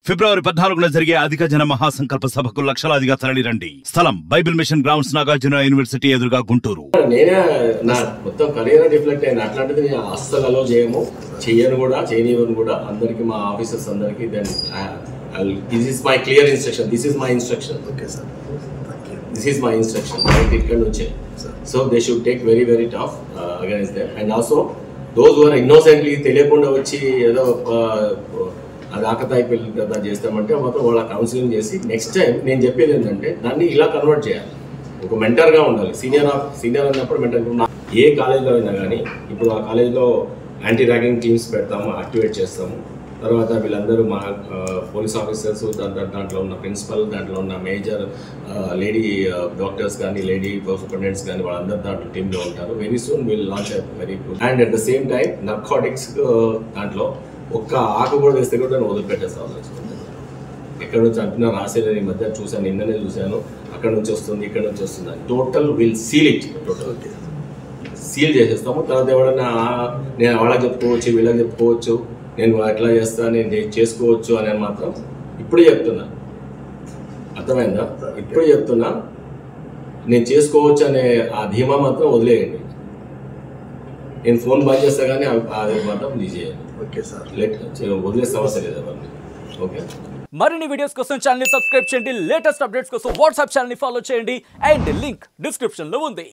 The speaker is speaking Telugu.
ఫిబ్రవరి 14న జరిగే అధిక జన మహాసంకల్ప సభకు లక్షలాదిగా తరలిరండి. స్థలం Bible mission grounds, Nagarjuna university ఎదురుగా, గుంటూరు. నేనే నా మొత్తం కెరీర్ రిఫ్లెక్ట్ అయింది. అట్లాంటిది నేను అస్సలు అలో చేయను కూడా, చేయనివ్వను కూడా. అందరికి మా ఆఫీసర్స్ అందరికి this is my clear instruction. This is my instruction. Okay sir, this is my instruction right ఇక్కడ నుంచే. So they should take very very tough against them. And also those who are innocently తెలియకుండా వచ్చి ఏదో అది ఆకతాయి పెళ్లి కదా చేస్తామంటే మాత్రం వాళ్ళ కౌన్సిలింగ్ చేసి నెక్స్ట్ టైం నేను చెప్పేది ఏంటంటే దాన్ని ఇలా కన్వర్ట్ చేయాలి. ఒక మెంటర్గా ఉండాలి. సీనియర్ అన్నప్పుడు మెంటర్. ఏ కాలేజ్లో అయినా కానీ ఇప్పుడు ఆ కాలేజ్లో యాంటీ ర్యాగింగ్ టీమ్స్ పెడతాము, యాక్టివేట్ చేస్తాము. తర్వాత వీళ్ళందరూ మా పోలీస్ ఆఫీసర్స్, దాంట్లో ఉన్న ప్రిన్సిపల్, దాంట్లో ఉన్న మేజర్ లేడీ డాక్టర్స్ కానీ, లేడీ సూపరింటెండెంట్స్ కానీ వాళ్ళందరూ దాంట్లో టీంలో ఉంటారు. Very soon will launch very good. And at the same time narcotics దాంట్లో ఒక్క ఆకు కూడా వేస్తే కూడా నేను వదిలిపెట్టేస్తాను. ఎక్కడ నుంచి అంటున్నా రాసేది ఈ మధ్య చూశాను, నిన్ననే చూశాను. అక్కడ నుంచి వస్తుంది, ఇక్కడ నుంచి వస్తుంది. Total will seal it. Total seal చేసేస్తాము. తర్వాత ఎవడన్నా నేను వాళ్ళకి చెప్పుకోవచ్చు, వీళ్ళకి చెప్పుకోవచ్చు, నేను ఎట్లా చేస్తా, నేను చేసుకోవచ్చు అని మాత్రం ఇప్పుడే చెప్తున్నా. అర్థమైందా? ఇప్పుడే చెప్తున్నా. నేను చేసుకోవచ్చు అనే ఆ ధీమా మాత్రం వదిలేయండి. నేను ఫోన్ బంద్ చేస్తా కానీ అది మాత్రం చేయండి. ఓకే సార్, వదిలే సమస్య లేదు ఎవరిని. ఓకే, మరిన్ని వీడియోస్ కోసం ఛానల్ ని సబ్స్క్రైబ్ చేయండి. లేటెస్ట్ అప్డేట్స్ కోసం వాట్సాప్ ఛానల్ ని ఫాలో చేయండి. అండ్ లింక్ డిస్క్రిప్షన్ లో ఉంది.